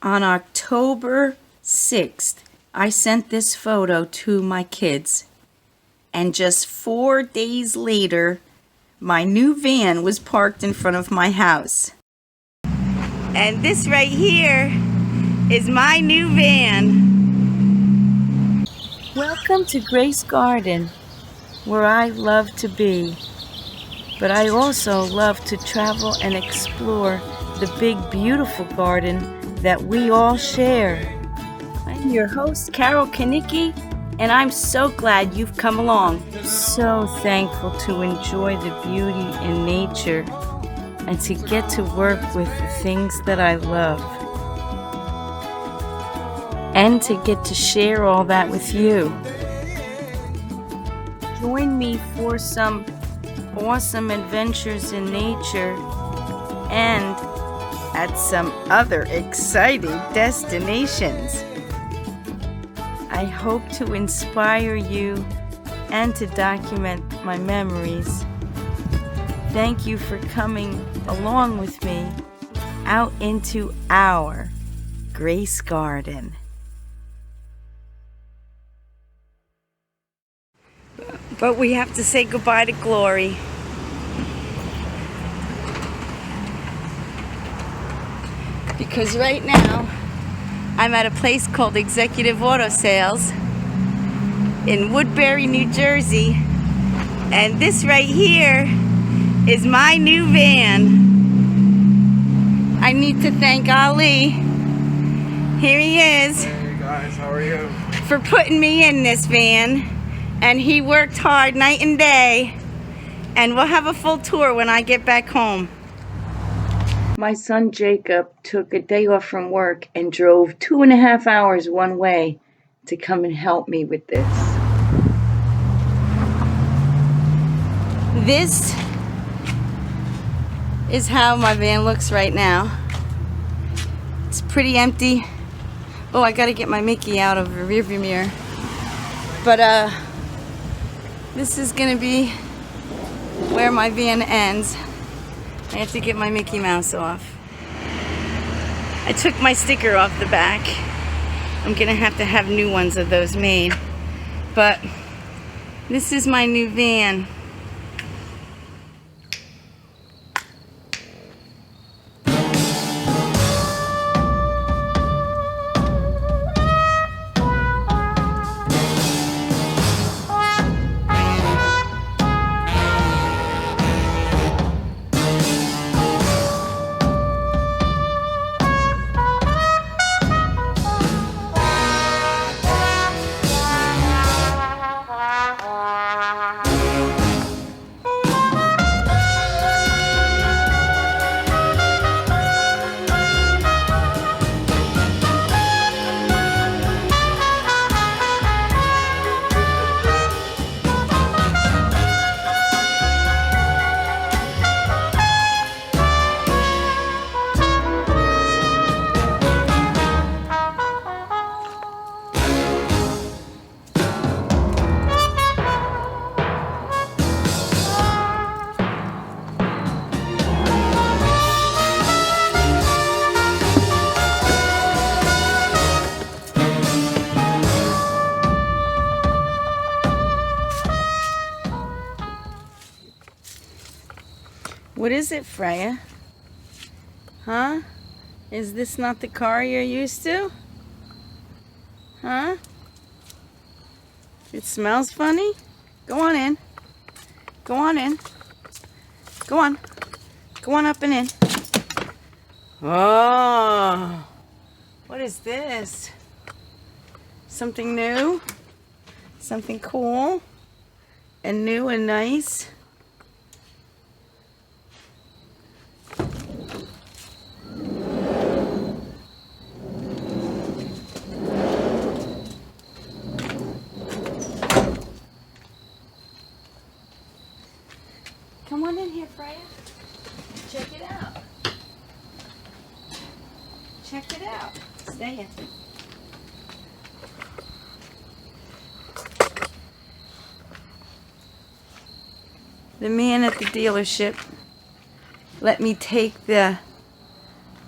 On October 6th, I sent this photo to my kids, and just 4 days later, my new van was parked in front of my house. And this right here is my new van. Welcome to Grace Garden, where I love to be. But I also love to travel and explore the big, beautiful garden that we all share. I'm your host, Carol Kanicki, and I'm so glad you've come along. So thankful to enjoy the beauty in nature and to get to work with the things that I love. And to get to share all that with you. Join me for some awesome adventures in nature and at some other exciting destinations. I hope to inspire you and to document my memories. Thank you for coming along with me out into our Grace Garden. But we have to say goodbye to Glory. Because right now, I'm at a place called Executive Auto Sales in Woodbury, New Jersey. And this right here is my new van. I need to thank Ali. Here he is. Hey guys, how are you? For putting me in this van. And he worked hard night and day. And we'll have a full tour when I get back home. My son Jacob took a day off from work and drove 2.5 hours one way to come and help me with this. This is how my van looks right now. It's pretty empty. Oh, I gotta get my Mickey out of the rearview mirror. But this is gonna be where my van ends. I have to get my Mickey Mouse off. I took my sticker off the back. I'm gonna have to have new ones of those made. But this is my new van. What is it, Freya? Huh? Is this not the car you're used to? Huh? It smells funny? Go on in. Go on in. Go on. Go on up and in. Oh! What is this? Something new? Something cool? And new and nice? Come on in here, Freya. Check it out. Check it out. Stay in. The man at the dealership let me take the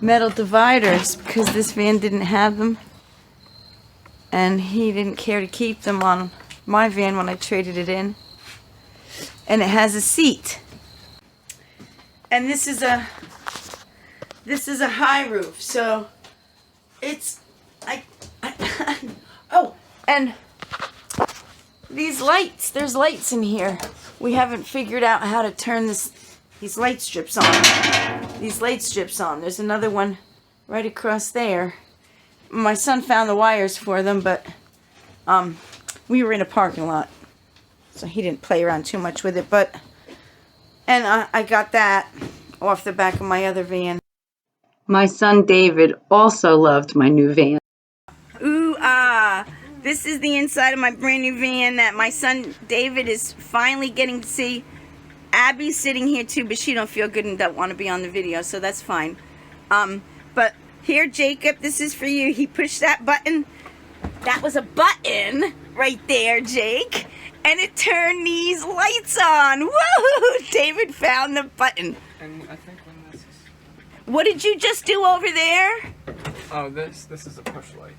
metal dividers because this van didn't have them. And he didn't care to keep them on my van when I traded it in. And it has a seat. And this is a high roof, so it's oh, and these lights, there's lights in here. We haven't figured out how to turn these light strips on. These light strips on. There's another one right across there. My son found the wires for them, but we were in a parking lot, so he didn't play around too much with it. But I got that off the back of my other van. My son David also loved my new van. Ooh ah! This is the inside of my brand new van that my son David is finally getting to see. Abby's sitting here too, but she don't feel good and don't want to be on the video, so that's fine. But here, Jacob, this is for you. He pushed that button. That was a button right there, Jake. And it turned these lights on. Woo! David found the button. And I think when this is... What did you just do over there? Oh, this is a push light.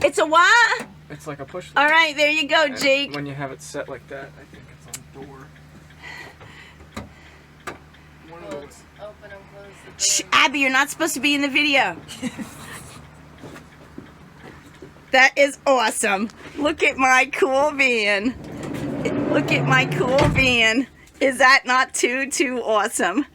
It's a what? It's like a push light. All right, there you go, And Jake. when you have it set like that, I think it's on the door. One of those. Open and close the door. Shh, Abby, you're not supposed to be in the video. That is awesome. Look at my cool van. Look at my cool van. Is that not too awesome?